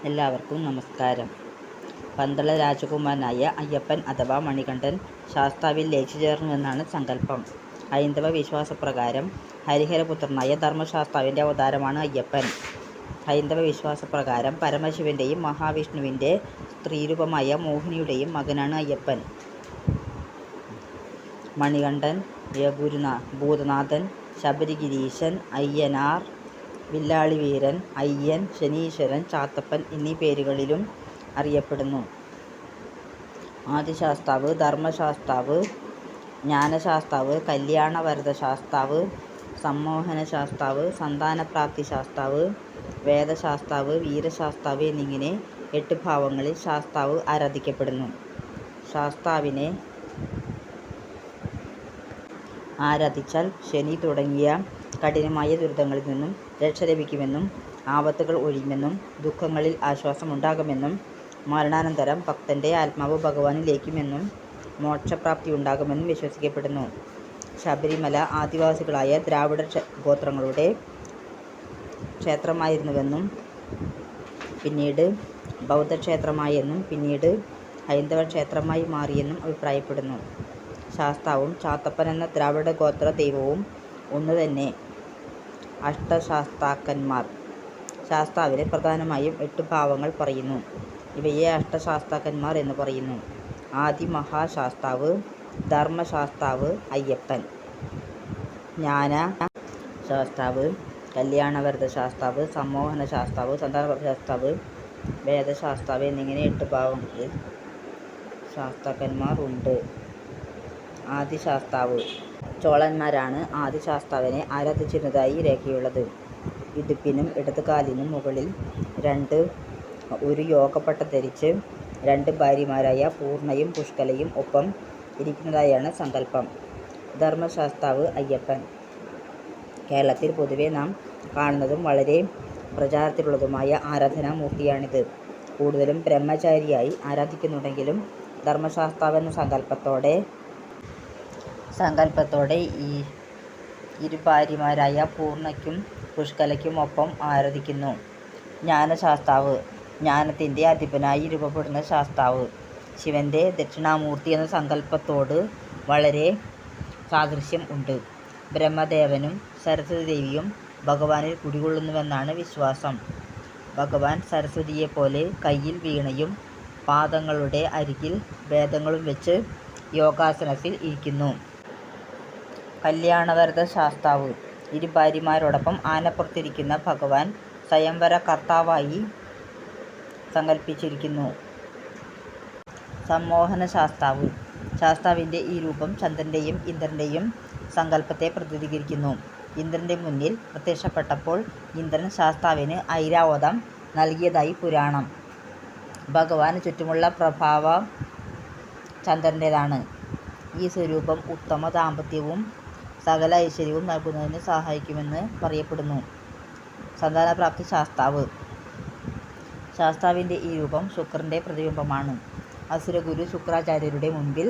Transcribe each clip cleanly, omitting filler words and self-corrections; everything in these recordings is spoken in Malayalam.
എല്ലാവർക്കും നമസ്കാരം. പന്തള രാജകുമാരനായ അയ്യപ്പൻ അഥവാ മണികണ്ഠൻ ശാസ്താവിൽ ലയിച്ചു ചേർന്നുവെന്നാണ് സങ്കല്പം. ഹൈന്ദവ വിശ്വാസപ്രകാരം ഹരിഹരപുത്രനായ ധർമ്മശാസ്താവിൻ്റെ അവതാരമാണ് അയ്യപ്പൻ. ഹൈന്ദവ വിശ്വാസപ്രകാരം പരമശിവൻ്റെയും മഹാവിഷ്ണുവിൻ്റെ സ്ത്രീരൂപമായ മോഹിനിയുടെയും മകനാണ് അയ്യപ്പൻ. മണികണ്ഠൻ, ഭൂതനാഥൻ, ശബരിഗിരീശൻ, അയ്യനാർ, വില്ലാളിവീരൻ, അയ്യൻ, ശനീശ്വരൻ, ചാത്തപ്പൻ എന്നീ പേരുകളിലും അറിയപ്പെടുന്നു. ആദിശാസ്താവ്, ധർമ്മശാസ്താവ്, ജ്ഞാനശാസ്താവ്, കല്യാണവരദശാസ്താവ്, സമ്മോഹനശാസ്താവ്, സന്താനപ്രാപ്തിശാസ്താവ്, വേദശാസ്താവ്, വീരശാസ്താവ് എന്നിങ്ങനെ 8 ഭാവങ്ങളിൽ ശാസ്താവ് ആരാധിക്കപ്പെടുന്നു. ശാസ്താവിനെ ആരാധിച്ചാൽ ശനി തുടങ്ങിയ കഠിനമായ ദുരിതങ്ങളിൽ നിന്നും രക്ഷ ലഭിക്കുമെന്നും ആപത്തുകൾ ഒഴിയുമെന്നും ദുഃഖങ്ങളിൽ ആശ്വാസമുണ്ടാകുമെന്നും മരണാനന്തരം ഭക്തൻ്റെ ആത്മാവ് ഭഗവാനിൽ ലയിക്കുമെന്നും മോക്ഷപ്രാപ്തി ഉണ്ടാകുമെന്നും വിശ്വസിക്കപ്പെടുന്നു. ശബരിമല ആദിവാസികളായ ദ്രാവിഡ ഗോത്രങ്ങളുടെ ക്ഷേത്രമായിരുന്നുവെന്നും പിന്നീട് ബൗദ്ധക്ഷേത്രമായെന്നും പിന്നീട് ഹൈന്ദവ ക്ഷേത്രമായി മാറിയെന്നും അഭിപ്രായപ്പെടുന്നു. ശാസ്താവും ചാത്തപ്പൻ എന്ന ദ്രാവിഡ ഗോത്ര ദൈവവും ഒന്നുതന്നെ. അഷ്ടശാസ്താക്കന്മാർ. ശാസ്താവിന് പ്രധാനമായും 8 ഭാവങ്ങൾ പറയുന്നു. ഇവയെ അഷ്ടശാസ്താക്കന്മാർ എന്ന് പറയുന്നു. ആദിമഹാശാസ്താവ്, ധർമ്മശാസ്താവ്, അയ്യപ്പൻ, ജ്ഞാനശാസ്താവ്, കല്യാണവരദശാസ്താവ്, സമ്മോഹനശാസ്താവ്, സന്താനപ്രാപ്തിശാസ്താവ്, വേദശാസ്താവ് എന്നിങ്ങനെ 8 ഭാവങ്ങളിൽ ശാസ്താക്കന്മാർ ഉണ്ട്. ആദിശാസ്താവ്. ചോളന്മാരാണ് ആദിശാസ്താവിനെ ആരാധിച്ചിരുന്നതായി രേഖയുള്ളത്. ഇടുപ്പിനും ഇടതുകാലിനും മുകളിൽ ഒരു യോഗപട്ട ധരിച്ച് 2 ഭാര്യമാരായ പൂർണ്ണയും പുഷ്കലയും ഒപ്പം ഇരിക്കുന്നതായാണ് സങ്കല്പം. ധർമ്മശാസ്താവ് അയ്യപ്പൻ. കേരളത്തിൽ പൊതുവെ നാം കാണുന്നതും വളരെ പ്രചാരത്തിലുള്ളതുമായ ആരാധനാമൂർത്തിയാണിത്. കൂടുതലും ബ്രഹ്മചാരിയായി ആരാധിക്കുന്നുണ്ടെങ്കിലും ധർമ്മശാസ്താവെന്ന സങ്കല്പത്തോടെ ഇരുഭാര്യമാരായ പൂർണ്ണയ്ക്കും പുഷ്കലയ്ക്കും ഒപ്പം ആരാധിക്കുന്നു. ജ്ഞാനശാസ്താവ്. ജ്ഞാനത്തിൻ്റെ അധിപനായി രൂപപ്പെടുന്ന ശാസ്താവ്. ശിവൻ്റെ ദക്ഷിണാമൂർത്തി എന്ന സങ്കല്പത്തോട് വളരെ സാദൃശ്യം ഉണ്ട്. ബ്രഹ്മദേവനും സരസ്വതി ദേവിയും ഭഗവാനിൽ കുടികൊള്ളുന്നുവെന്നാണ് വിശ്വാസം. ഭഗവാൻ സരസ്വതിയെപ്പോലെ കയ്യിൽ വീണയും പാദങ്ങളുടെ അരികിൽ വേദങ്ങളും വെച്ച് യോഗാസനത്തിൽ ഇരിക്കുന്നു. കല്യാണവരദശാസ്താവ്. ഇരുഭാര്യമാരോടൊപ്പം ആനപ്പുറത്തിരിക്കുന്ന ഭഗവാൻ സ്വയംവര കർത്താവായി സങ്കല്പിച്ചിരിക്കുന്നു. സമ്മോഹനശാസ്താവ്. ശാസ്താവിൻ്റെ ഈ രൂപം ചന്ദ്രൻ്റെയും ഇന്ദ്രൻ്റെയും സങ്കല്പത്തെ പ്രതിനിധീകരിക്കുന്നു. ഇന്ദ്രൻ്റെ മുന്നിൽ പ്രത്യക്ഷപ്പെട്ടപ്പോൾ ഇന്ദ്രൻ ശാസ്താവിന് ഐരാവതം നൽകിയതായി പുരാണം. ഭഗവാന് ചുറ്റുമുള്ള പ്രഭാവം ചന്ദ്രൻ്റേതാണ്. ഈ സ്വരൂപം ഉത്തമ ദാമ്പത്യവും സകല ഐശ്വര്യവും നൽകുന്നതിന് സഹായിക്കുമെന്ന് പറയപ്പെടുന്നു. സന്താനപ്രാപ്തി ശാസ്താവ്. ശാസ്താവിൻ്റെ ഈ രൂപം ശുക്രൻ്റെ പ്രതിബിംബമാണ്. അസുരഗുരു ശുക്രാചാര്യരുടെ മുൻപിൽ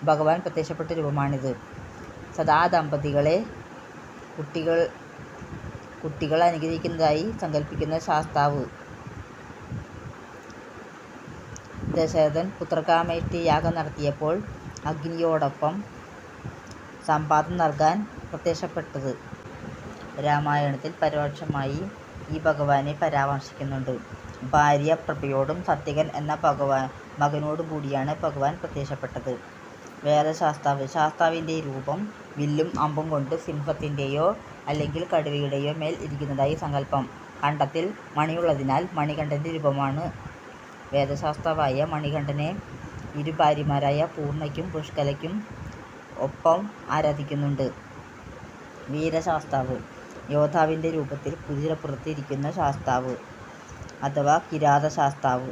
ഭഗവാൻ പ്രത്യക്ഷപ്പെട്ട രൂപമാണിത്. സദാ ദമ്പതികളെ കുട്ടികൾ അനുഗ്രഹിക്കുന്നതായി സങ്കല്പിക്കുന്ന ശാസ്താവ്. ദശരഥൻ പുത്രകാമേഷ്ടി യാഗം നടത്തിയപ്പോൾ അഗ്നിയോടൊപ്പം സമ്പാദം നൽകാൻ പ്രത്യക്ഷപ്പെട്ടത്. രാമായണത്തിൽ പരോക്ഷമായി ഈ ഭഗവാനെ പരാമർശിക്കുന്നുണ്ട്. ഭാര്യ പ്രഭയോടും സത്യകൻ എന്ന മകനോടും കൂടിയാണ് ഭഗവാൻ പ്രത്യക്ഷപ്പെട്ടത്. വേദശാസ്താവ്. ശാസ്താവിൻ്റെ രൂപം വില്ലും അമ്പും കൊണ്ട് സിംഹത്തിൻ്റെയോ അല്ലെങ്കിൽ കടുവയുടെയോ മേൽ ഇരിക്കുന്നതായി സങ്കല്പം. കണ്ടത്തിൽ മണിയുള്ളതിനാൽ മണികണ്ഠൻ്റെ രൂപമാണ്. വേദശാസ്താവായ മണികണ്ഠനെ ഇരുഭാര്യമാരായ പൂർണ്ണയ്ക്കും പുഷ്കലയ്ക്കും ഒപ്പം ആരാധിക്കുന്നുണ്ട്. വീരശാസ്താവ്. യോദ്ധാവിൻ്റെ രൂപത്തിൽ കുതിരപ്പുറത്ത് ഇരിക്കുന്ന ശാസ്താവ് അഥവാ കിരാതശാസ്താവ്.